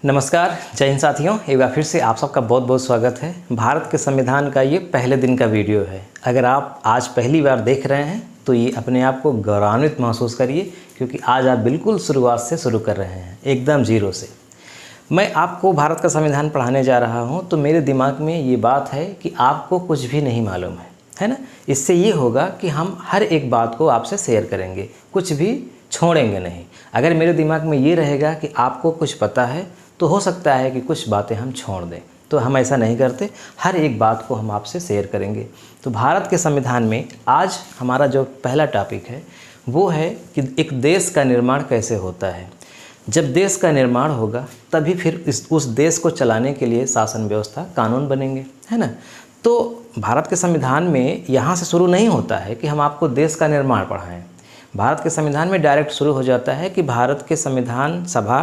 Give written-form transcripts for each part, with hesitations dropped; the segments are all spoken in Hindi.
नमस्कार, जय हिंद साथियों। एक बार फिर से आप सबका बहुत बहुत स्वागत है। भारत के संविधान का ये पहले दिन का वीडियो है। अगर आप आज पहली बार देख रहे हैं तो ये अपने आप को गौरवान्वित महसूस करिए, क्योंकि आज आप बिल्कुल शुरुआत से शुरू कर रहे हैं, एकदम जीरो से। मैं आपको भारत का संविधान पढ़ाने जा रहा हूँ तो मेरे दिमाग में ये बात है कि आपको कुछ भी नहीं मालूम है ना। इससे ये होगा कि हम हर एक बात को आपसे शेयर करेंगे, कुछ भी छोड़ेंगे नहीं। अगर मेरे दिमाग में ये रहेगा कि आपको कुछ पता है तो हो सकता है कि कुछ बातें हम छोड़ दें, तो हम ऐसा नहीं करते। हर एक बात को हम आपसे शेयर करेंगे। तो भारत के संविधान में आज हमारा जो पहला टॉपिक है वो है कि एक देश का निर्माण कैसे होता है। जब देश का निर्माण होगा तभी फिर उस देश को चलाने के लिए शासन व्यवस्था, कानून बनेंगे, है ना। तो भारत के संविधान में यहाँ से शुरू नहीं होता है कि हम आपको देश का निर्माण पढ़ाएं। भारत के संविधान में डायरेक्ट शुरू हो जाता है कि भारत के संविधान सभा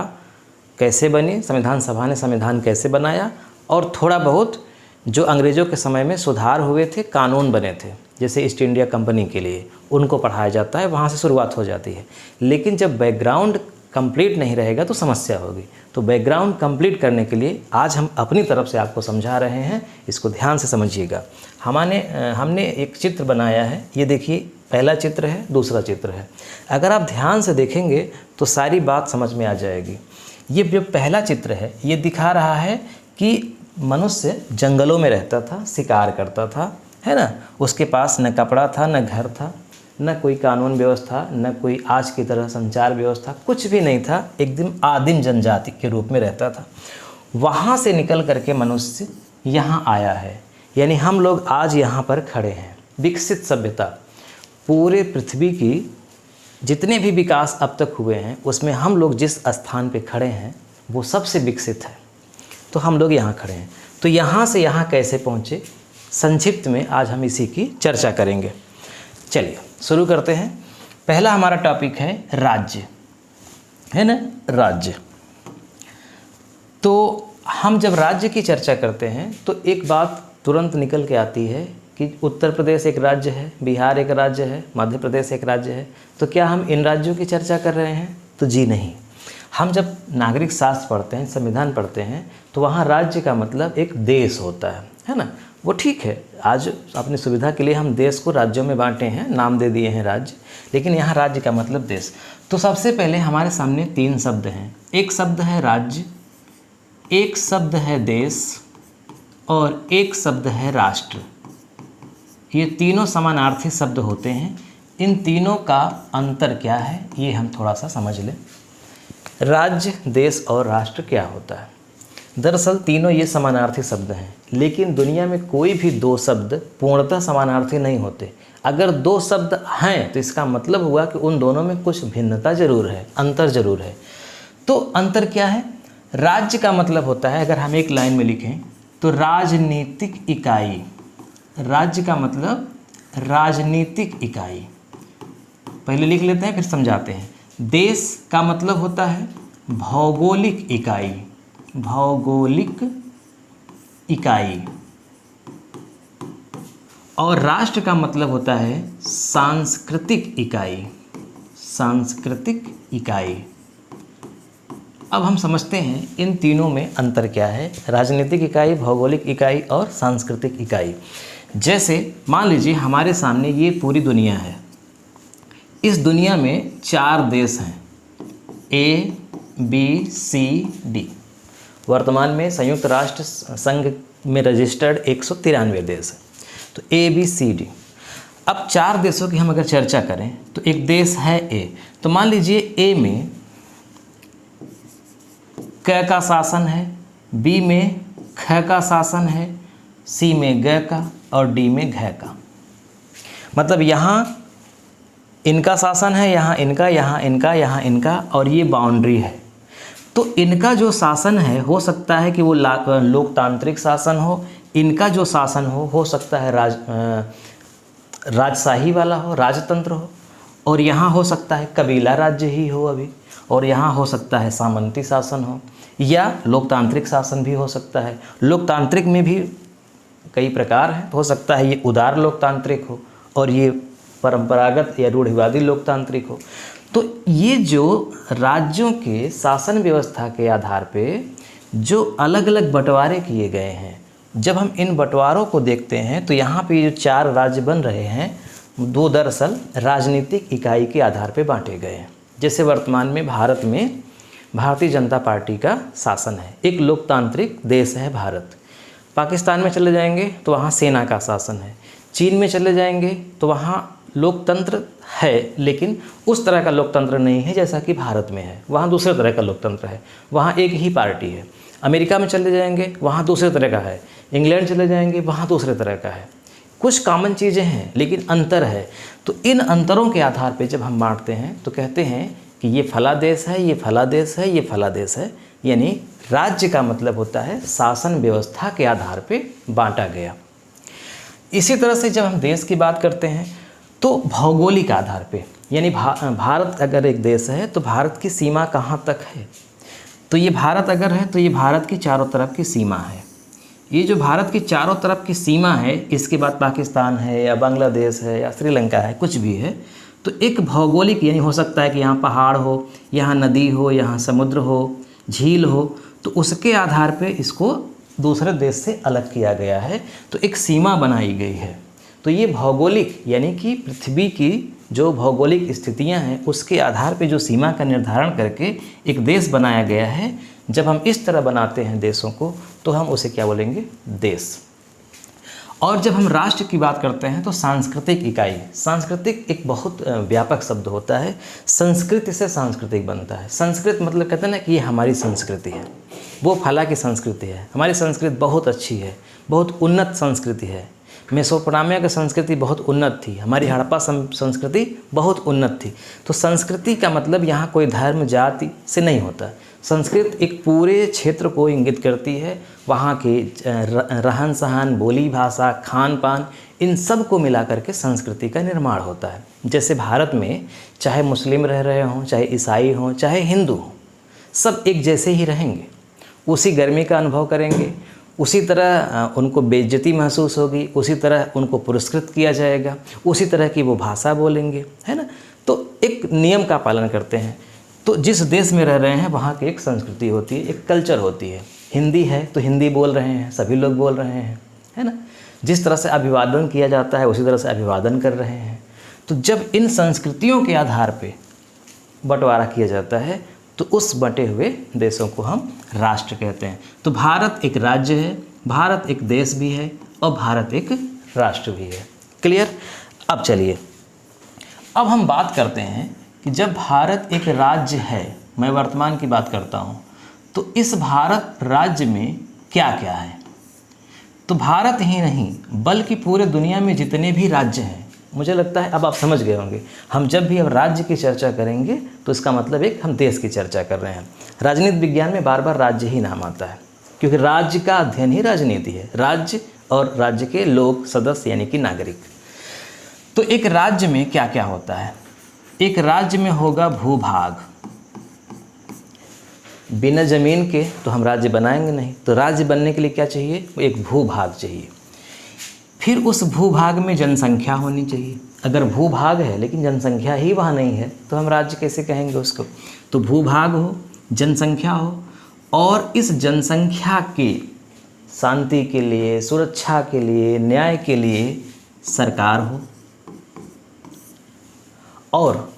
कैसे बनी, संविधान सभा ने संविधान कैसे बनाया, और थोड़ा बहुत जो अंग्रेज़ों के समय में सुधार हुए थे, कानून बने थे, जैसे ईस्ट इंडिया कंपनी के लिए, उनको पढ़ाया जाता है। वहाँ से शुरुआत हो जाती है। लेकिन जब बैकग्राउंड कंप्लीट नहीं रहेगा तो समस्या होगी। तो बैकग्राउंड कंप्लीट करने के लिए आज हम अपनी तरफ से आपको समझा रहे हैं, इसको ध्यान से समझिएगा। हमने एक चित्र बनाया है, ये देखिए, पहला चित्र है, दूसरा चित्र है। अगर आप ध्यान से देखेंगे तो सारी बात समझ में आ जाएगी। ये जो पहला चित्र है ये दिखा रहा है कि मनुष्य जंगलों में रहता था, शिकार करता था, है ना। उसके पास न कपड़ा था, न घर था, न कोई कानून व्यवस्था, न कोई आज की तरह संचार व्यवस्था, कुछ भी नहीं था। एकदम आदिम जनजाति के रूप में रहता था। वहाँ से निकल करके मनुष्य यहाँ आया है, यानी हम लोग आज यहाँ पर खड़े हैं। विकसित सभ्यता, पूरे पृथ्वी की जितने भी विकास अब तक हुए हैं उसमें हम लोग जिस स्थान पे खड़े हैं वो सबसे विकसित है। तो हम लोग यहाँ खड़े हैं। तो यहाँ से यहाँ कैसे पहुँचे, संक्षिप्त में आज हम इसी की चर्चा करेंगे। चलिए शुरू करते हैं। पहला हमारा टॉपिक है राज्य, है ना, राज्य। तो हम जब राज्य की चर्चा करते हैं तो एक बात तुरंत निकल के आती है कि उत्तर प्रदेश एक राज्य है, बिहार एक राज्य है, मध्य प्रदेश एक राज्य है। तो क्या हम इन राज्यों की चर्चा कर रहे हैं? तो जी नहीं। हम जब नागरिक शास्त्र पढ़ते हैं, संविधान पढ़ते हैं, तो वहाँ राज्य का मतलब एक देश होता है ना। वो ठीक है, आज अपनी सुविधा के लिए हम देश को राज्यों में बांटे हैं, नाम दे दिए हैं राज्य, लेकिन यहाँ राज्य का मतलब देश। तो सबसे पहले हमारे सामने तीन शब्द हैं। एक शब्द है राज्य, एक शब्द है देश, और एक शब्द है राष्ट्र। ये तीनों समानार्थी शब्द होते हैं। इन तीनों का अंतर क्या है ये हम थोड़ा सा समझ लें। राज्य, देश और राष्ट्र क्या होता है? दरअसल तीनों ये समानार्थी शब्द हैं, लेकिन दुनिया में कोई भी दो शब्द पूर्णतः समानार्थी नहीं होते। अगर दो शब्द हैं तो इसका मतलब हुआ कि उन दोनों में कुछ भिन्नता जरूर है, अंतर जरूर है। तो अंतर क्या है? राज्य का मतलब होता है, अगर हम एक लाइन में लिखें तो राजनीतिक इकाई। राज्य का मतलब राजनीतिक इकाई। पहले लिख लेते हैं फिर समझाते हैं। देश का मतलब होता है भौगोलिक इकाई, भौगोलिक इकाई। और राष्ट्र का मतलब होता है सांस्कृतिक इकाई, सांस्कृतिक इकाई। अब हम समझते हैं इन तीनों में अंतर क्या है। राजनीतिक इकाई, भौगोलिक इकाई और सांस्कृतिक इकाई। जैसे मान लीजिए हमारे सामने ये पूरी दुनिया है। इस दुनिया में 4 देश हैं, A, B, C, D। वर्तमान में संयुक्त राष्ट्र संघ में रजिस्टर्ड 193 देश है। तो A, B, C, D। अब 4 देशों की हम अगर चर्चा करें तो एक देश है A। तो मान लीजिए A में क का शासन है, B में ख का शासन है, C में ग का और D में घ का। मतलब यहाँ इनका शासन है, यहाँ इनका, यहाँ इनका, यहाँ इनका, और ये बाउंड्री है। तो इनका जो शासन है हो सकता है कि वो लोकतांत्रिक शासन हो, इनका जो शासन हो सकता है राजशाही वाला हो, राजतंत्र हो, और यहाँ हो सकता है कबीला राज्य ही हो अभी, और यहाँ हो सकता है सामंती शासन हो, या लोकतांत्रिक शासन भी हो सकता है। लोकतांत्रिक में भी कई प्रकार हैं, तो हो सकता है ये उदार लोकतांत्रिक हो और ये परंपरागत या रूढ़िवादी लोकतांत्रिक हो। तो ये जो राज्यों के शासन व्यवस्था के आधार पे जो अलग अलग बंटवारे किए गए हैं, जब हम इन बंटवारों को देखते हैं तो यहाँ पे जो 4 राज्य बन रहे हैं वो दरअसल राजनीतिक इकाई के आधार पे बांटे गए हैं। जैसे वर्तमान में भारत में भारतीय जनता पार्टी का शासन है, एक लोकतांत्रिक देश है भारत। पाकिस्तान में चले जाएंगे तो वहाँ सेना का शासन है। चीन में चले जाएंगे तो वहाँ लोकतंत्र है, लेकिन उस तरह का लोकतंत्र नहीं है जैसा कि भारत में है। वहाँ दूसरे तरह का लोकतंत्र है, वहाँ एक ही पार्टी है। अमेरिका में चले जाएंगे वहाँ दूसरे तरह का है। इंग्लैंड चले जाएंगे वहाँ दूसरे तरह का है। कुछ कॉमन चीज़ें हैं लेकिन अंतर है। तो इन अंतरों के आधार पे जब हम बांटते हैं तो कहते हैं कि ये फला देश है, ये फला देश है, ये फला देश है। यानी राज्य का मतलब होता है शासन व्यवस्था के आधार पे बांटा गया। इसी तरह से जब हम देश की बात करते हैं तो भौगोलिक आधार पे, यानी भारत अगर एक देश है तो भारत की सीमा कहाँ तक है, तो ये भारत अगर है तो ये भारत की चारों तरफ की सीमा है। ये जो भारत की चारों तरफ की सीमा है, इसके बाद पाकिस्तान है या बांग्लादेश है या श्रीलंका है, कुछ भी है, तो एक भौगोलिक, यानी हो सकता है कि यहाँ पहाड़ हो, यहाँ नदी हो, यहाँ समुद्र हो, झील हो, तो उसके आधार पे इसको दूसरे देश से अलग किया गया है, तो एक सीमा बनाई गई है। तो ये भौगोलिक, यानी कि पृथ्वी की जो भौगोलिक स्थितियां हैं उसके आधार पे जो सीमा का निर्धारण करके एक देश बनाया गया है। जब हम इस तरह बनाते हैं देशों को तो हम उसे क्या बोलेंगे, देश। और जब हम राष्ट्र की बात करते हैं तो सांस्कृतिक इकाई, सांस्कृतिक एक बहुत व्यापक शब्द होता है। संस्कृति से सांस्कृतिक बनता है। संस्कृत मतलब कहते हैं ना कि ये हमारी संस्कृति है, वो फला की संस्कृति है। हमारी संस्कृति बहुत अच्छी है, बहुत उन्नत संस्कृति है। मेसोपोटामिया की संस्कृति बहुत उन्नत थी, हमारी हड़प्पा संस्कृति बहुत उन्नत थी। तो संस्कृति का मतलब यहाँ कोई धर्म जाति से नहीं होता। संस्कृत एक पूरे क्षेत्र को इंगित करती है, वहाँ के रहन सहन, बोली भाषा, खान पान, इन सब को मिला करके संस्कृति का निर्माण होता है। जैसे भारत में चाहे मुस्लिम रह रहे हों, चाहे ईसाई हों, चाहे हिंदू हों, सब एक जैसे ही रहेंगे, उसी गर्मी का अनुभव करेंगे, उसी तरह उनको बेइज्जती महसूस होगी, उसी तरह उनको पुरस्कृत किया जाएगा, उसी तरह की वो भाषा बोलेंगे, है ना। तो एक नियम का पालन करते हैं। तो जिस देश में रह रहे हैं वहाँ की एक संस्कृति होती है, एक कल्चर होती है। हिंदी है तो हिंदी बोल रहे हैं, सभी लोग बोल रहे हैं, है ना। जिस तरह से अभिवादन किया जाता है उसी तरह से अभिवादन कर रहे हैं। तो जब इन संस्कृतियों के आधार पे बंटवारा किया जाता है तो उस बंटे हुए देशों को हम राष्ट्र कहते हैं। तो भारत एक राज्य है, भारत एक देश भी है और भारत एक राष्ट्र भी है। क्लियर। अब चलिए, अब हम बात करते हैं कि जब भारत एक राज्य है, मैं वर्तमान की बात करता हूँ, तो इस भारत राज्य में क्या क्या है। तो भारत ही नहीं बल्कि पूरे दुनिया में जितने भी राज्य हैं, मुझे लगता है अब आप समझ गए होंगे। हम जब भी अब राज्य की चर्चा करेंगे तो इसका मतलब एक हम देश की चर्चा कर रहे हैं। राजनीति विज्ञान में बार बार राज्य ही नाम आता है क्योंकि राज्य का अध्ययन ही राजनीति है। राज्य और राज्य के लोग, सदस्य यानी कि नागरिक। तो एक राज्य में क्या क्या होता है। एक राज्य में होगा भूभाग। बिना जमीन के तो हम राज्य बनाएंगे नहीं, तो राज्य बनने के लिए क्या चाहिए, एक भूभाग चाहिए। फिर उस भूभाग में जनसंख्या होनी चाहिए। अगर भूभाग है लेकिन जनसंख्या ही वहाँ नहीं है तो हम राज्य कैसे कहेंगे उसको। तो भूभाग हो, जनसंख्या हो, और इस जनसंख्या की शांति के लिए, सुरक्षा के लिए, न्याय के लिए सरकार हो, और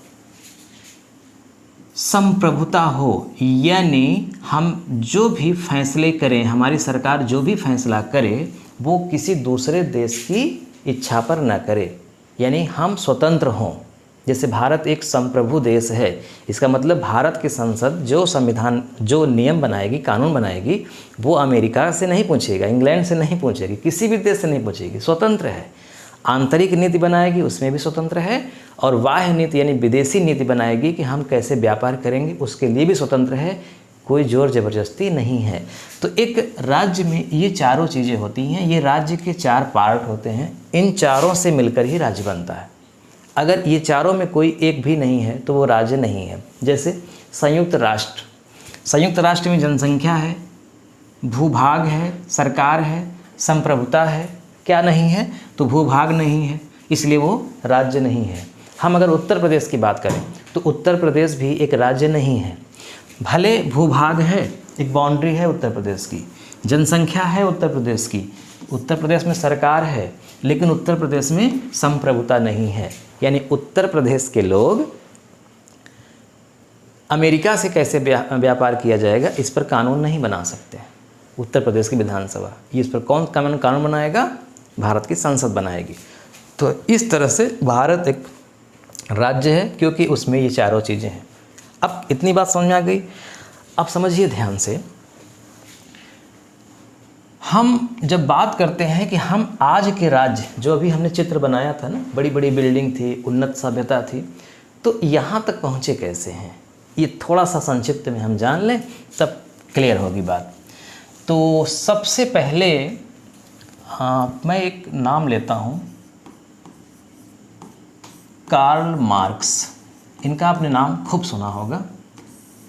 संप्रभुता हो, यानी हम जो भी फैसले करें, हमारी सरकार जो भी फैसला करे वो किसी दूसरे देश की इच्छा पर न करे, यानी हम स्वतंत्र हों। जैसे भारत एक संप्रभु देश है, इसका मतलब भारत की संसद जो संविधान, जो नियम बनाएगी, कानून बनाएगी, वो अमेरिका से नहीं पूछेगा, इंग्लैंड से नहीं पूछेगी, किसी भी देश से नहीं पूछेगी, स्वतंत्र है। आंतरिक नीति बनाएगी उसमें भी स्वतंत्र है, और बाह्य नीति यानी विदेशी नीति बनाएगी कि हम कैसे व्यापार करेंगे उसके लिए भी स्वतंत्र है, कोई जोर ज़बरदस्ती नहीं है। तो एक राज्य में ये चारों चीज़ें होती हैं। ये राज्य के 4 पार्ट होते हैं, इन चारों से मिलकर ही राज्य बनता है। अगर ये चारों में कोई एक भी नहीं है तो वो राज्य नहीं है। जैसे संयुक्त राष्ट्र, संयुक्त राष्ट्र में जनसंख्या है, भूभाग है, सरकार है, संप्रभुता है, क्या नहीं है, तो भूभाग नहीं है, इसलिए वो राज्य नहीं है। हम अगर उत्तर प्रदेश की बात करें तो उत्तर प्रदेश भी एक राज्य नहीं है। भले भूभाग है एक बाउंड्री है उत्तर प्रदेश की, जनसंख्या है उत्तर प्रदेश की, उत्तर प्रदेश में सरकार है, लेकिन उत्तर प्रदेश में संप्रभुता नहीं है। यानी उत्तर प्रदेश के लोग अमेरिका से कैसे व्यापार किया जाएगा इस पर कानून नहीं बना सकते। उत्तर प्रदेश की विधानसभा ये इस पर कौन कानून बनाएगा? भारत की संसद बनाएगी। तो इस तरह से भारत एक राज्य है क्योंकि उसमें ये चारों चीज़ें हैं। अब इतनी बात समझ में आ गई। अब समझिए ध्यान से, हम जब बात करते हैं कि हम आज के राज्य, जो अभी हमने चित्र बनाया था ना, बड़ी बड़ी बिल्डिंग थी, उन्नत सभ्यता थी, तो यहाँ तक पहुँचे कैसे हैं, ये थोड़ा सा संक्षिप्त में हम जान लें तब क्लियर होगी बात। तो सबसे पहले मैं एक नाम लेता हूँ, कार्ल मार्क्स। इनका आपने नाम खूब सुना होगा,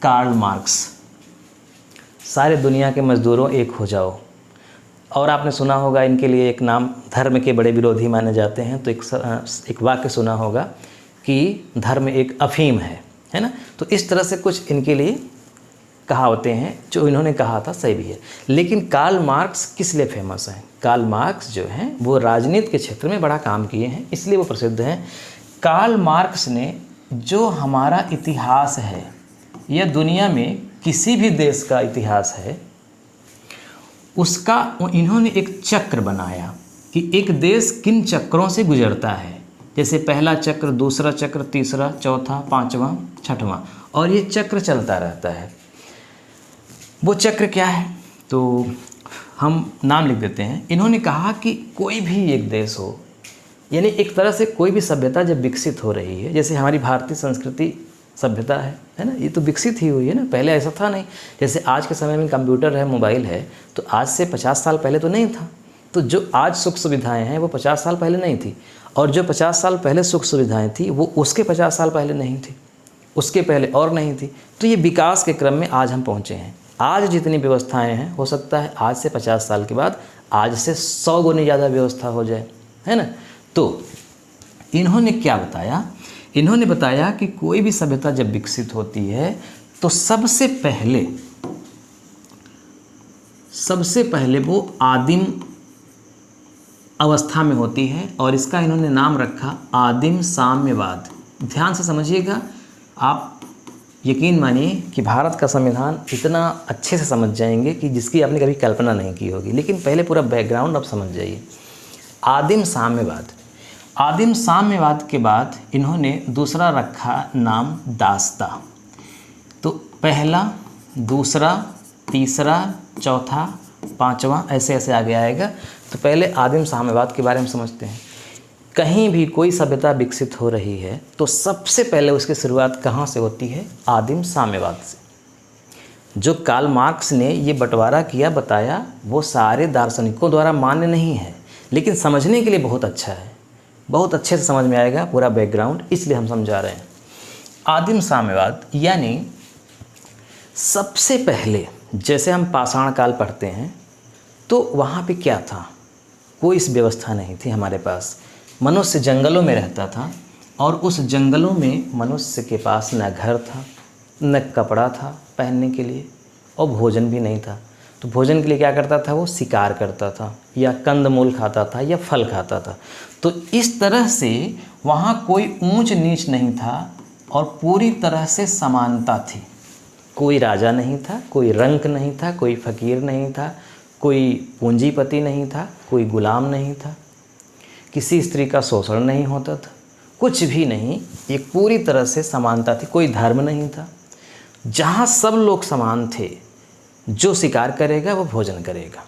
कार्ल मार्क्स। सारे दुनिया के मज़दूरों एक हो जाओ। और आपने सुना होगा इनके लिए एक नाम, धर्म के बड़े विरोधी माने जाते हैं, तो एक वाक्य सुना होगा कि धर्म एक अफीम है ना। तो इस तरह से कुछ इनके लिए कहावतें हैं, जो इन्होंने कहा था सही भी है। लेकिन कार्ल मार्क्स किस लिए फेमस हैं? कार्ल मार्क्स जो हैं वो राजनीति के क्षेत्र में बड़ा काम किए हैं, इसलिए वो प्रसिद्ध हैं। कार्ल मार्क्स ने जो हमारा इतिहास है या दुनिया में किसी भी देश का इतिहास है, उसका इन्होंने एक चक्र बनाया कि एक देश किन चक्रों से गुजरता है। जैसे पहला चक्र, दूसरा चक्र, तीसरा, चौथा, पांचवा, छठवां, और ये चक्र चलता रहता है। वो चक्र क्या है? तो हम नाम लिख देते हैं। इन्होंने कहा कि कोई भी एक देश हो, यानी एक तरह से कोई भी सभ्यता जब विकसित हो रही है, जैसे हमारी भारतीय संस्कृति सभ्यता है ना, ये तो विकसित ही हुई है ना, पहले ऐसा था नहीं। जैसे आज के समय में कंप्यूटर है, मोबाइल है, तो आज से 50 साल पहले तो नहीं था। तो जो आज सुख सुविधाएं हैं वो 50 साल पहले नहीं थी, और जो 50 साल पहले सुख सुविधाएं थी वो उसके 50 साल पहले नहीं थी, उसके पहले और नहीं थी। तो ये विकास के क्रम में आज हम पहुँचे हैं। आज जितनी व्यवस्थाएँ हैं, हो सकता है आज से 50 साल के बाद आज से 100 गुनी ज़्यादा व्यवस्था हो जाए, है ना। तो इन्होंने क्या बताया? इन्होंने बताया कि कोई भी सभ्यता जब विकसित होती है तो सबसे पहले वो आदिम अवस्था में होती है, और इसका इन्होंने नाम रखा आदिम साम्यवाद। ध्यान से समझिएगा, आप यकीन मानिए कि भारत का संविधान इतना अच्छे से समझ जाएंगे कि जिसकी आपने कभी कल्पना नहीं की होगी। लेकिन पहले पूरा बैकग्राउंड आप समझ जाइए। आदिम साम्यवाद, आदिम साम्यवाद के बाद इन्होंने दूसरा रखा नाम दासता। तो पहला, दूसरा, तीसरा, चौथा, पांचवा, ऐसे ऐसे आगे आएगा। तो पहले आदिम साम्यवाद के बारे में समझते हैं। कहीं भी कोई सभ्यता विकसित हो रही है तो सबसे पहले उसकी शुरुआत कहाँ से होती है? आदिम साम्यवाद से। जो कार्ल मार्क्स ने ये बंटवारा किया, बताया, वो सारे दार्शनिकों द्वारा मान्य नहीं है, लेकिन समझने के लिए बहुत अच्छा है, बहुत अच्छे से समझ में आएगा पूरा बैकग्राउंड, इसलिए हम समझा रहे हैं। आदिम साम्यवाद यानी सबसे पहले, जैसे हम पाषाण काल पढ़ते हैं तो वहाँ पे क्या था? कोई इस व्यवस्था नहीं थी हमारे पास। मनुष्य जंगलों में रहता था, और उस जंगलों में मनुष्य के पास न घर था, न कपड़ा था पहनने के लिए, और भोजन भी नहीं था। तो भोजन के लिए क्या करता था? वो शिकार करता था, या कंदमूल खाता था, या फल खाता था। तो इस तरह से वहाँ कोई ऊंच नीच नहीं था, और पूरी तरह से समानता थी। कोई राजा नहीं था, कोई रंक नहीं था, कोई फ़कीर नहीं था, कोई पूंजीपति नहीं था, कोई गुलाम नहीं था, किसी स्त्री का शोषण नहीं होता था, कुछ भी नहीं। एक पूरी तरह से समानता थी, कोई धर्म नहीं था। जहाँ सब लोग समान थे, जो शिकार करेगा वो भोजन करेगा,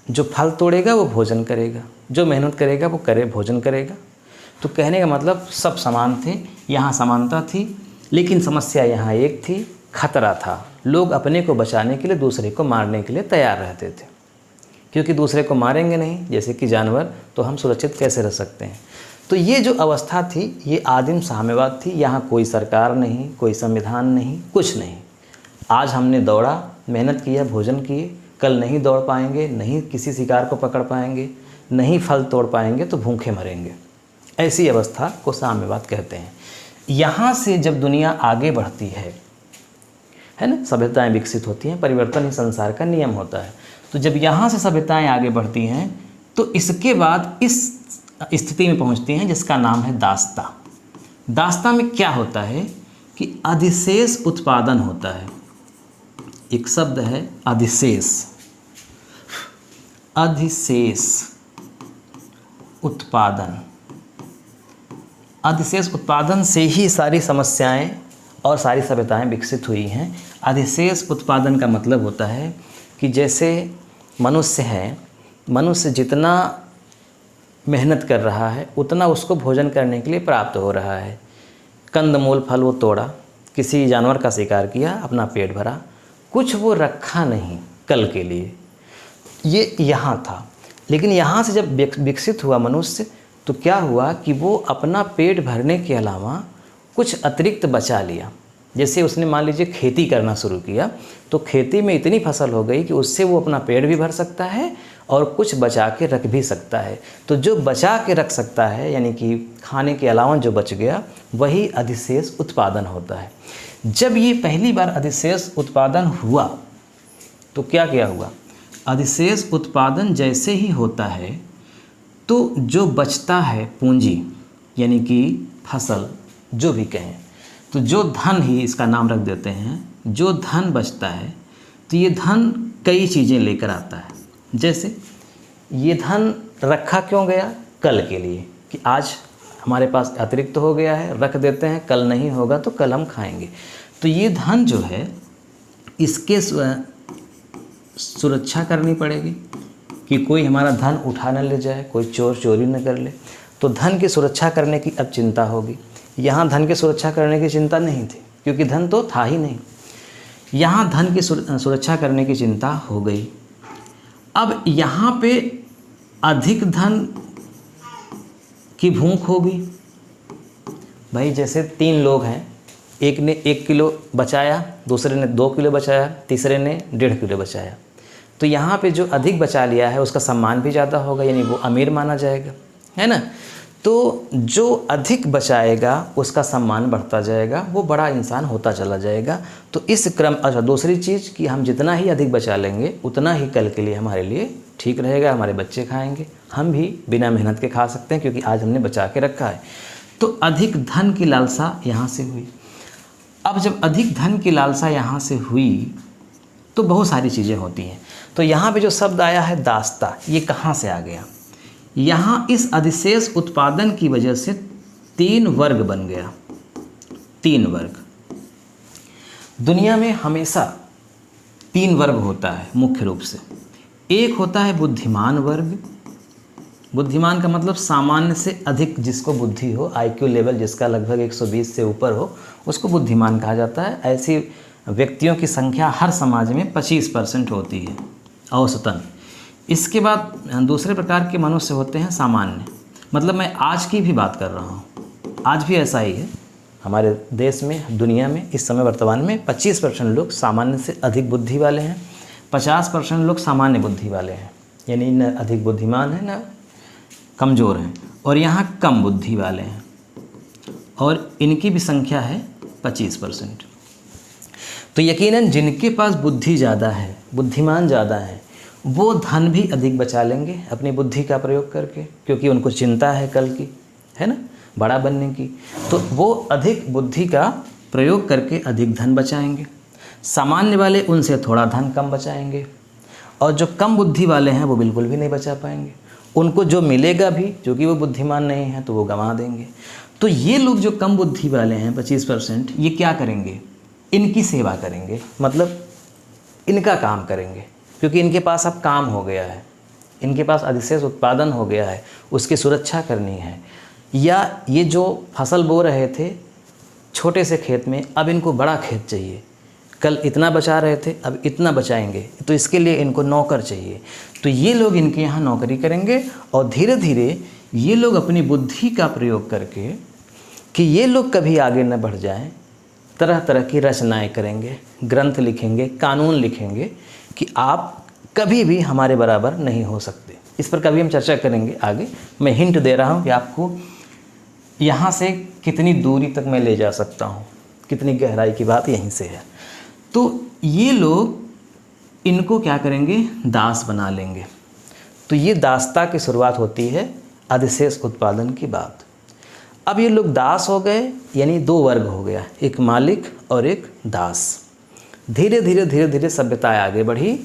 जो फल तोड़ेगा वो भोजन करेगा, जो मेहनत करेगा वो भोजन करेगा। तो कहने का मतलब सब समान थे, यहाँ समानता थी। लेकिन समस्या यहाँ एक थी, खतरा था। लोग अपने को बचाने के लिए दूसरे को मारने के लिए तैयार रहते थे, क्योंकि दूसरे को मारेंगे नहीं जैसे कि जानवर, तो हम सुरक्षित कैसे रह सकते हैं। तो ये जो अवस्था थी ये आदिम साम्यवाद थी। यहाँ कोई सरकार नहीं, कोई संविधान नहीं, कुछ नहीं। आज हमने दौड़ा, मेहनत किया, भोजन किए, कल नहीं दौड़ पाएंगे, नहीं किसी शिकार को पकड़ पाएंगे, नहीं फल तोड़ पाएंगे, तो भूखे मरेंगे। ऐसी अवस्था को साम्यवाद कहते हैं। यहाँ से जब दुनिया आगे बढ़ती है है ना। सभ्यताएं विकसित होती हैं, परिवर्तन ही संसार का नियम होता है। तो जब यहाँ से सभ्यताएं आगे बढ़ती हैं तो इसके बाद इस स्थिति में पहुँचती हैं जिसका नाम है दास्ता। दास्ता में क्या होता है कि अधिशेष उत्पादन होता है। एक शब्द है अधिशेष, अधिशेष उत्पादन। अधिशेष उत्पादन से ही सारी समस्याएं और सारी सभ्यताएं विकसित हुई हैं। अधिशेष उत्पादन का मतलब होता है कि जैसे मनुष्य है, मनुष्य जितना मेहनत कर रहा है उतना उसको भोजन करने के लिए प्राप्त हो रहा है। कंदमूल फल वो तोड़ा, किसी जानवर का शिकार किया, अपना पेट भरा, कुछ वो रखा नहीं कल के लिए। ये यहाँ था, लेकिन यहाँ से जब विकसित हुआ मनुष्य तो क्या हुआ कि वो अपना पेट भरने के अलावा कुछ अतिरिक्त बचा लिया। जैसे उसने मान लीजिए खेती करना शुरू किया तो खेती में इतनी फसल हो गई कि उससे वो अपना पेट भी भर सकता है और कुछ बचा के रख भी सकता है। तो जो बचा के रख सकता है यानी कि खाने के अलावा जो बच गया वही अधिशेष उत्पादन होता है। जब ये पहली बार अधिशेष उत्पादन हुआ तो क्या हुआ, अधिशेष उत्पादन जैसे ही होता है तो जो बचता है पूंजी यानी कि फसल जो भी कहें, तो जो धन ही इसका नाम रख देते हैं, जो धन बचता है तो ये धन कई चीज़ें लेकर आता है। जैसे ये धन रखा क्यों गया, कल के लिए कि आज हमारे पास अतिरिक्त हो गया है, रख देते हैं, कल नहीं होगा तो कल हम खाएंगे। तो ये धन जो है इसके सुरक्षा करनी पड़ेगी कि कोई हमारा धन उठा न ले जाए, कोई चोर चोरी न कर ले। तो धन की सुरक्षा करने की अब चिंता होगी। यहाँ धन की सुरक्षा करने की चिंता नहीं थी क्योंकि धन तो था ही नहीं। यहाँ धन की सुरक्षा करने की चिंता हो गई। अब यहाँ पे अधिक धन की भूख होगी। भाई जैसे 3 लोग हैं, एक ने 1 किलो बचाया, दूसरे ने 2 किलो बचाया, तीसरे ने 1.5 किलो बचाया। तो यहाँ पे जो अधिक बचा लिया है उसका सम्मान भी ज़्यादा होगा, यानी वो अमीर माना जाएगा, है ना। तो जो अधिक बचाएगा उसका सम्मान बढ़ता जाएगा, वो बड़ा इंसान होता चला जाएगा। तो इस क्रम, अच्छा दूसरी चीज़ कि हम जितना ही अधिक बचा लेंगे उतना ही कल के लिए हमारे लिए ठीक रहेगा, हमारे बच्चे खाएंगे, हम भी बिना मेहनत के खा सकते हैं क्योंकि आज हमने बचा के रखा है। तो अधिक धन की लालसा यहाँ से हुई। अब जब अधिक धन की लालसा यहाँ से हुई तो बहुत सारी चीज़ें होती हैं। तो यहाँ पे जो शब्द आया है दास्ता, ये कहाँ से आ गया, यहाँ इस अधिशेष उत्पादन की वजह से 3 वर्ग बन गया। 3 वर्ग। दुनिया में हमेशा 3 वर्ग होता है मुख्य रूप से। एक होता है बुद्धिमान वर्ग। बुद्धिमान का मतलब सामान्य से अधिक जिसको बुद्धि हो, IQ लेवल जिसका लगभग 120 से ऊपर हो, उसको बुद्धिमान कहा जाता है। ऐसी व्यक्तियों की संख्या हर समाज में 25% होती है औसतन। इसके बाद दूसरे प्रकार के मनुष्य होते हैं सामान्य, मतलब मैं आज की भी बात कर रहा हूँ, आज भी ऐसा ही है हमारे देश में, दुनिया में इस समय वर्तमान में 25% लोग सामान्य से अधिक बुद्धि वाले हैं, 50% लोग सामान्य बुद्धि वाले हैं, यानी न अधिक बुद्धिमान है न कमज़ोर हैं, और यहाँ कम बुद्धि वाले हैं, और इनकी भी संख्या है 25%। तो यकीनन जिनके पास बुद्धि ज़्यादा है, बुद्धिमान ज़्यादा है, वो धन भी अधिक बचा लेंगे अपनी बुद्धि का प्रयोग करके, क्योंकि उनको चिंता है कल की, है ना, बड़ा बनने की। तो वो अधिक बुद्धि का प्रयोग करके अधिक धन बचाएंगे। सामान्य वाले उनसे थोड़ा धन कम बचाएंगे, और जो कम बुद्धि वाले हैं वो बिल्कुल भी नहीं बचा पाएंगे। उनको जो मिलेगा भी, जो कि वो बुद्धिमान नहीं है, तो वो गंवा देंगे। तो ये लोग जो कम बुद्धि वाले हैं 25%, ये क्या करेंगे, इनकी सेवा करेंगे, मतलब इनका काम करेंगे, क्योंकि इनके पास अब काम हो गया है, इनके पास अधिशेष उत्पादन हो गया है, उसकी सुरक्षा करनी है। या ये जो फसल बो रहे थे छोटे से खेत में, अब इनको बड़ा खेत चाहिए, कल इतना बचा रहे थे अब इतना बचाएंगे, तो इसके लिए इनको नौकर चाहिए। तो ये लोग इनके यहाँ नौकरी करेंगे, और धीरे धीरे ये लोग अपनी बुद्धि का प्रयोग करके कि ये लोग कभी आगे न बढ़ जाएं, तरह तरह की रचनाएं करेंगे, ग्रंथ लिखेंगे, कानून लिखेंगे कि आप कभी भी हमारे बराबर नहीं हो सकते। इस पर कभी हम चर्चा करेंगे आगे। मैं हिंट दे रहा हूँ कि आपको यहाँ से कितनी दूरी तक मैं ले जा सकता हूँ, कितनी गहराई की बात यहीं से है। तो ये लोग इनको क्या करेंगे, दास बना लेंगे। तो ये दासता की शुरुआत होती है अधिशेष उत्पादन की बात। अब ये लोग दास हो गए, यानी दो वर्ग हो गया, एक मालिक और एक दास। धीरे धीरे धीरे धीरे सभ्यता आगे बढ़ी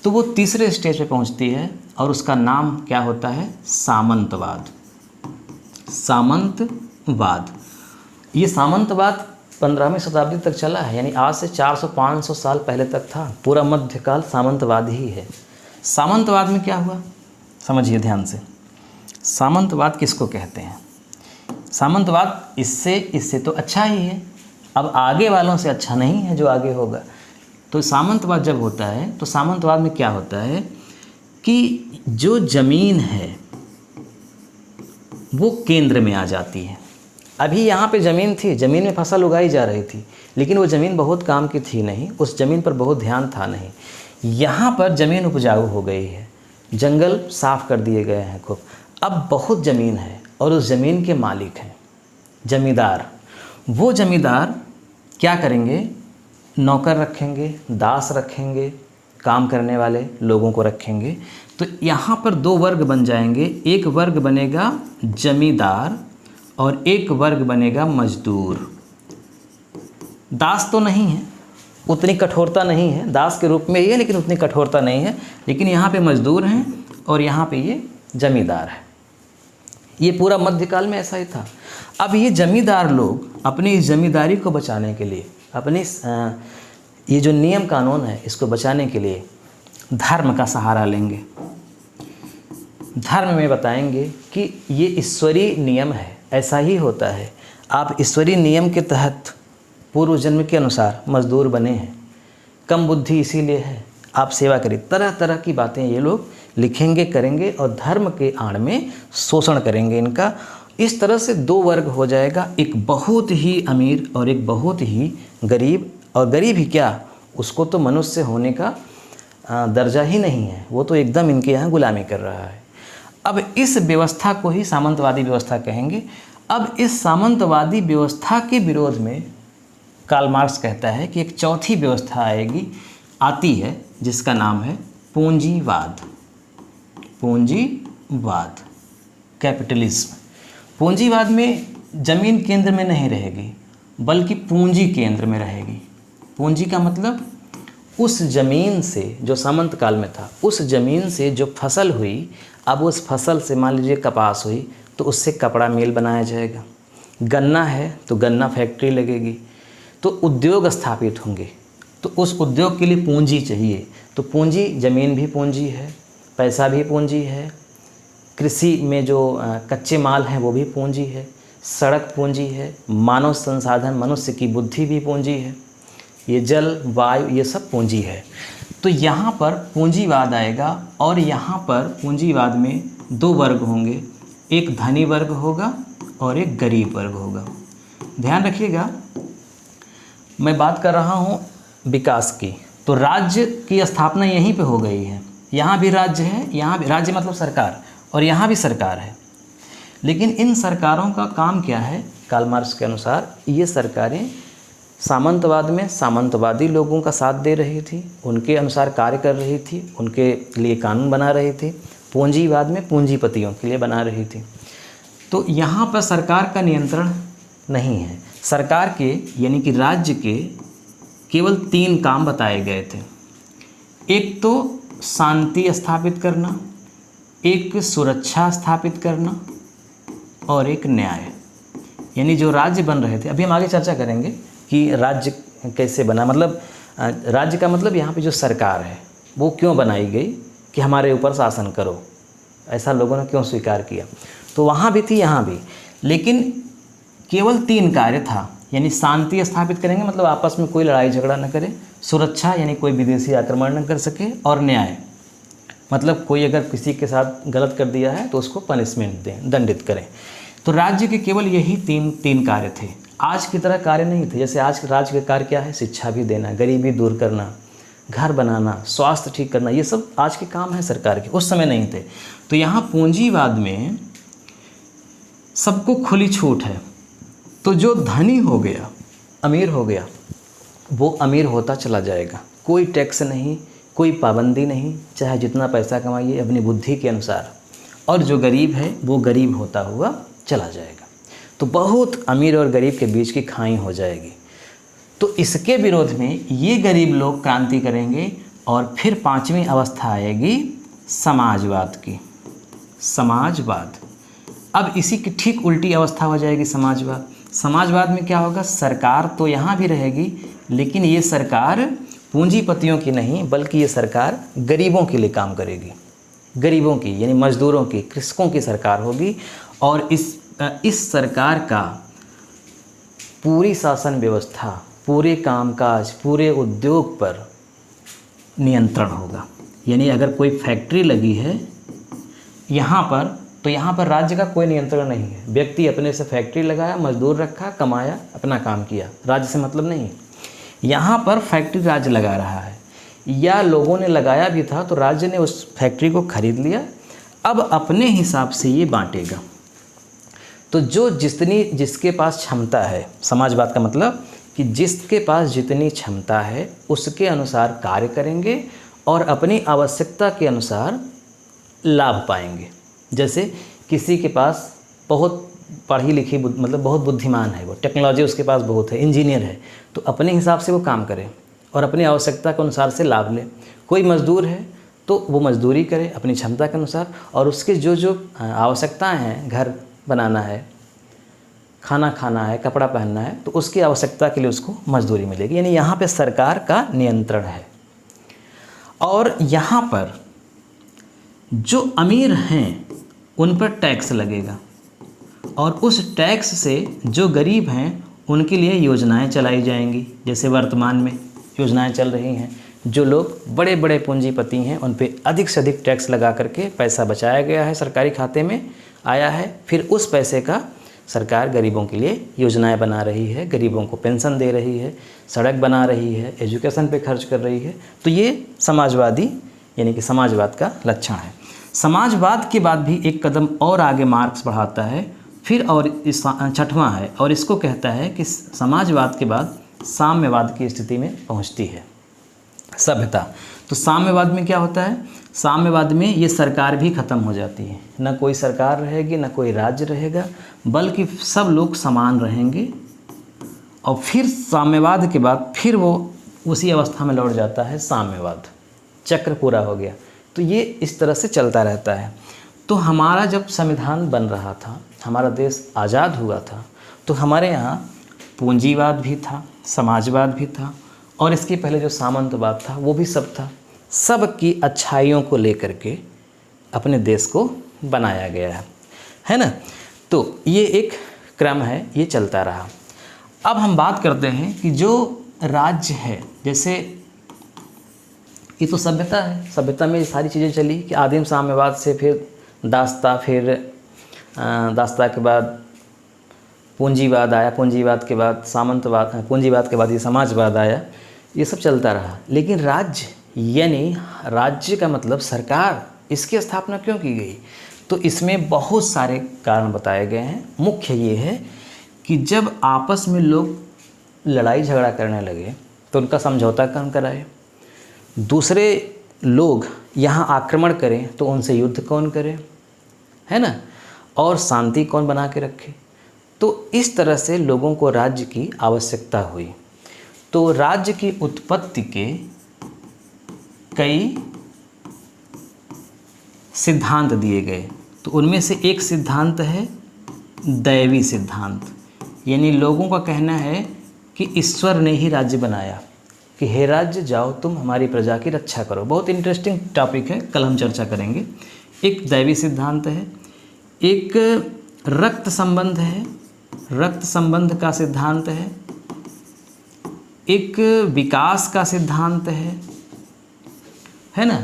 तो वो तीसरे स्टेज पे पहुंचती है और उसका नाम क्या होता है, सामंतवाद। सामंतवाद, ये सामंतवाद 15वीं शताब्दी तक चला है, यानी आज से 400-500 साल पहले तक था। पूरा मध्यकाल सामंतवाद ही है। सामंतवाद में क्या हुआ समझिए ध्यान से। सामंतवाद किसको कहते हैं? सामंतवाद इससे तो अच्छा ही है, अब आगे वालों से अच्छा नहीं है जो आगे होगा। तो सामंतवाद जब होता है तो सामंतवाद में क्या होता है कि जो ज़मीन है वो केंद्र में आ जाती है। अभी यहाँ पे ज़मीन थी, ज़मीन में फसल उगाई जा रही थी, लेकिन वो ज़मीन बहुत काम की थी नहीं, उस ज़मीन पर बहुत ध्यान था नहीं। यहाँ पर ज़मीन उपजाऊ हो गई है, जंगल साफ़ कर दिए गए हैं खूब, अब बहुत ज़मीन है और उस ज़मीन के मालिक हैं जमींदार। वो जमींदार क्या करेंगे, नौकर रखेंगे, दास रखेंगे, काम करने वाले लोगों को रखेंगे। तो यहाँ पर दो वर्ग बन जाएंगे, एक वर्ग बनेगा जमींदार और एक वर्ग बनेगा मजदूर। दास तो नहीं है, उतनी कठोरता नहीं है, दास के रूप में ही है लेकिन उतनी कठोरता नहीं है, लेकिन यहाँ पे मजदूर हैं और यहाँ पे ये जमींदार है। ये पूरा मध्यकाल में ऐसा ही था। अब ये जमींदार लोग अपनी इस जमींदारी को बचाने के लिए, अपनी ये जो नियम कानून है इसको बचाने के लिए धर्म का सहारा लेंगे। धर्म में बताएंगे कि ये ईश्वरीय नियम है, ऐसा ही होता है। आप ईश्वरीय नियम के तहत पूर्व जन्म के अनुसार मजदूर बने हैं, कम बुद्धि इसीलिए है, आप सेवा करिए। तरह तरह की बातें ये लोग लिखेंगे, करेंगे और धर्म के आड़ में शोषण करेंगे इनका। इस तरह से दो वर्ग हो जाएगा, एक बहुत ही अमीर और एक बहुत ही गरीब। और गरीब ही क्या, उसको तो मनुष्य होने का दर्जा ही नहीं है, वो तो एकदम इनके यहाँ गुलामी कर रहा है। अब इस व्यवस्था को ही सामंतवादी व्यवस्था कहेंगे। अब इस सामंतवादी व्यवस्था के विरोध में कार्ल मार्क्स कहता है कि एक चौथी व्यवस्था आती है जिसका नाम है पूंजीवाद। पूंजीवाद, कैपिटलिज्म। पूंजीवाद में जमीन केंद्र में नहीं रहेगी बल्कि पूंजी केंद्र में रहेगी। पूंजी का मतलब उस ज़मीन से जो सामंत काल में था, उस ज़मीन से जो फसल हुई, अब उस फसल से मान लीजिए कपास हुई तो उससे कपड़ा मिल बनाया जाएगा। गन्ना है तो गन्ना फैक्ट्री लगेगी, तो उद्योग स्थापित होंगे। तो उस उद्योग के लिए पूंजी चाहिए, तो पूंजी, ज़मीन भी पूंजी है, पैसा भी पूंजी है, कृषि में जो कच्चे माल हैं वो भी पूंजी है, सड़क पूंजी है, मानव संसाधन मनुष्य की बुद्धि भी पूंजी है, ये जल वायु ये सब पूंजी है। तो यहाँ पर पूंजीवाद आएगा और यहाँ पर पूंजीवाद में दो वर्ग होंगे, एक धनी वर्ग होगा और एक गरीब वर्ग होगा। ध्यान रखिएगा, मैं बात कर रहा हूँ विकास की। तो राज्य की स्थापना यहीं पे हो गई है, यहाँ भी राज्य है, यहाँ भी राज्य मतलब सरकार, और यहाँ भी सरकार है। लेकिन इन सरकारों का काम क्या है? कार्ल मार्क्स के अनुसार ये सरकारें सामंतवाद में सामंतवादी लोगों का साथ दे रही थी, उनके अनुसार कार्य कर रही थी, उनके लिए कानून बना रही थी। पूंजीवाद में पूंजीपतियों के लिए बना रही थी। तो यहाँ पर सरकार का नियंत्रण नहीं है। सरकार के यानी कि राज्य के केवल 3 काम बताए गए थे। एक तो शांति स्थापित करना, एक सुरक्षा स्थापित करना और एक न्याय। यानी जो राज्य बन रहे थे, अभी हम आगे चर्चा करेंगे कि राज्य कैसे बना, मतलब राज्य का मतलब यहाँ पे जो सरकार है वो क्यों बनाई गई कि हमारे ऊपर शासन करो, ऐसा लोगों ने क्यों स्वीकार किया। तो वहाँ भी थी, यहाँ भी, लेकिन केवल 3 कार्य था। यानी शांति स्थापित करेंगे मतलब आपस में कोई लड़ाई झगड़ा न करे, सुरक्षा यानी कोई विदेशी आक्रमण न कर सके, और न्याय मतलब कोई अगर किसी के साथ गलत कर दिया है तो उसको पनिशमेंट दें, दंडित करें। तो राज्य के केवल यही तीन कार्य थे। आज की तरह कार्य नहीं थे। जैसे आज राज्य के कार्य क्या है? शिक्षा भी देना, गरीबी दूर करना, घर बनाना, स्वास्थ्य ठीक करना, ये सब आज के काम है सरकार के, उस समय नहीं थे। तो यहाँ पूंजीवाद में सबको खुली छूट है। तो जो धनी हो गया, अमीर हो गया, वो अमीर होता चला जाएगा। कोई टैक्स नहीं, कोई पाबंदी नहीं, चाहे जितना पैसा कमाइए अपनी बुद्धि के अनुसार, और जो गरीब है वो गरीब होता हुआ चला जाएगा। तो बहुत अमीर और गरीब के बीच की खाई हो जाएगी। तो इसके विरोध में ये गरीब लोग क्रांति करेंगे और फिर पांचवी अवस्था आएगी समाजवाद की। समाजवाद, अब इसी की ठीक उल्टी अवस्था हो जाएगी समाजवाद। समाजवाद में क्या होगा, सरकार तो यहाँ भी रहेगी, लेकिन ये सरकार पूंजीपतियों की नहीं बल्कि ये सरकार गरीबों के लिए काम करेगी। गरीबों की यानी मजदूरों की, कृषकों की सरकार होगी। और इस सरकार का पूरी शासन व्यवस्था, पूरे कामकाज, पूरे उद्योग पर नियंत्रण होगा। यानी अगर कोई फैक्ट्री लगी है यहाँ पर, तो यहाँ पर राज्य का कोई नियंत्रण नहीं है। व्यक्ति अपने से फैक्ट्री लगाया, मजदूर रखा, कमाया, अपना काम किया, राज्य से मतलब नहीं। यहाँ पर फैक्ट्री राज्य लगा रहा है, या लोगों ने लगाया भी था तो राज्य ने उस फैक्ट्री को खरीद लिया, अब अपने हिसाब से ये बांटेगा। तो जिसके पास क्षमता है, समाजवाद का मतलब कि जिसके पास जितनी क्षमता है उसके अनुसार कार्य करेंगे और अपनी आवश्यकता के अनुसार लाभ पाएंगे। जैसे किसी के पास बहुत पढ़ी लिखी मतलब बहुत बुद्धिमान है, वो टेक्नोलॉजी उसके पास बहुत है, इंजीनियर है, तो अपने हिसाब से वो काम करे और अपनी आवश्यकता के अनुसार से लाभ ले। कोई मज़दूर है तो वो मज़दूरी करे अपनी क्षमता के अनुसार, और उसके जो आवश्यकताएं हैं, घर बनाना है, खाना खाना है, कपड़ा पहनना है, तो उसकी आवश्यकता के लिए उसको मजदूरी मिलेगी। यानी यहाँ पे सरकार का नियंत्रण है। और यहाँ पर जो अमीर हैं उन पर टैक्स लगेगा, और उस टैक्स से जो गरीब हैं उनके लिए योजनाएं चलाई जाएंगी। जैसे वर्तमान में योजनाएं चल रही हैं, जो लोग बड़े बड़े पूंजीपति हैं उन पे अधिक से अधिक टैक्स लगा करके पैसा बचाया गया है, सरकारी खाते में आया है। फिर उस पैसे का सरकार गरीबों के लिए योजनाएं बना रही है, गरीबों को पेंशन दे रही है, सड़क बना रही है, एजुकेशन पे खर्च कर रही है। तो ये समाजवादी यानी कि समाजवाद का लक्षण है। समाजवाद के बाद भी एक कदम और आगे मार्क्स बढ़ाता है फिर, और इस छठवां है, और इसको कहता है कि समाजवाद के बाद साम्यवाद की स्थिति में पहुंचती है सभ्यता। तो साम्यवाद में क्या होता है, साम्यवाद में ये सरकार भी ख़त्म हो जाती है, न कोई सरकार रहेगी न कोई राज्य रहेगा, बल्कि सब लोग समान रहेंगे। और फिर साम्यवाद के बाद फिर वो उसी अवस्था में लौट जाता है साम्यवाद, चक्र पूरा हो गया। तो ये इस तरह से चलता रहता है। तो हमारा जब संविधान बन रहा था, हमारा देश आज़ाद हुआ था, तो हमारे यहाँ पूंजीवाद भी था, समाजवाद भी था, और इसके पहले जो सामंतवाद था वो भी सब था। सब की अच्छाइयों को लेकर के अपने देश को बनाया गया है ना। तो ये एक क्रम है, ये चलता रहा। अब हम बात करते हैं कि जो राज्य है, जैसे ये तो सभ्यता है, सभ्यता में ये सारी चीज़ें चली कि आदिम साम्यवाद से फिर दास्ता, फिर दास्ता के बाद पूंजीवाद आया, पूंजीवाद के बाद सामंतवाद, पूंजीवाद के बाद ये समाजवाद आया, ये सब चलता रहा। लेकिन राज्य यानी राज्य का मतलब सरकार, इसकी स्थापना क्यों की गई? तो इसमें बहुत सारे कारण बताए गए हैं। मुख्य ये है कि जब आपस में लोग लड़ाई झगड़ा करने लगे तो उनका समझौता कौन कराए, दूसरे लोग यहाँ आक्रमण करें तो उनसे युद्ध कौन करे, है ना, और शांति कौन बना के रखे। तो इस तरह से लोगों को राज्य की आवश्यकता हुई। तो राज्य की उत्पत्ति के कई सिद्धांत दिए गए। तो उनमें से एक सिद्धांत है दैवी सिद्धांत, यानी लोगों का कहना है कि ईश्वर ने ही राज्य बनाया, कि हे राज्य जाओ तुम हमारी प्रजा की रक्षा करो। बहुत इंटरेस्टिंग टॉपिक है, कल हम चर्चा करेंगे। एक दैवी सिद्धांत है, एक रक्त संबंध है, रक्त संबंध का सिद्धांत है, एक विकास का सिद्धांत है ना।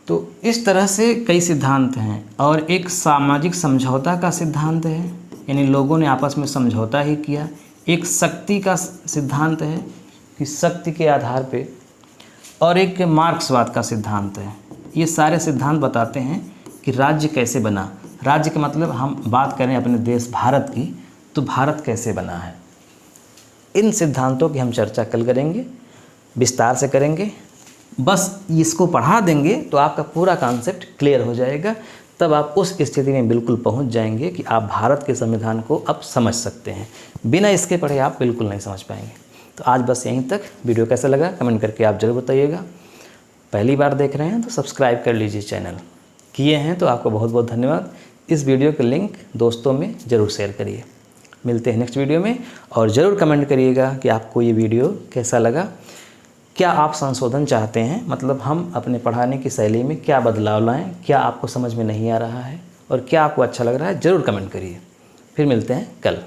तो इस तरह से कई सिद्धांत हैं। और एक सामाजिक समझौता का सिद्धांत है, यानी लोगों ने आपस में समझौता ही किया। एक शक्ति का सिद्धांत है कि शक्ति के आधार पे, और एक मार्क्सवाद का सिद्धांत है। ये सारे सिद्धांत बताते हैं कि राज्य कैसे बना। राज्य का मतलब हम बात करें अपने देश भारत की, तो भारत कैसे बना है। इन सिद्धांतों की हम चर्चा कल करेंगे, विस्तार से करेंगे। बस इसको पढ़ा देंगे तो आपका पूरा कॉन्सेप्ट क्लियर हो जाएगा। तब आप उस स्थिति में बिल्कुल पहुंच जाएंगे कि आप भारत के संविधान को अब समझ सकते हैं। बिना इसके पढ़े आप बिल्कुल नहीं समझ पाएंगे। तो आज बस यहीं तक। वीडियो कैसा लगा कमेंट करके आप ज़रूर बताइएगा। पहली बार देख रहे हैं तो सब्सक्राइब कर लीजिए, चैनल किए हैं तो आपको बहुत बहुत धन्यवाद। इस वीडियो के लिंक दोस्तों में ज़रूर शेयर करिए। मिलते हैं नेक्स्ट वीडियो में, और ज़रूर कमेंट करिएगा कि आपको ये वीडियो कैसा लगा, क्या आप संशोधन चाहते हैं, मतलब हम अपने पढ़ाने की शैली में क्या बदलाव लाएं, क्या आपको समझ में नहीं आ रहा है और क्या आपको अच्छा लग रहा है, ज़रूर कमेंट करिए। फिर मिलते हैं कल।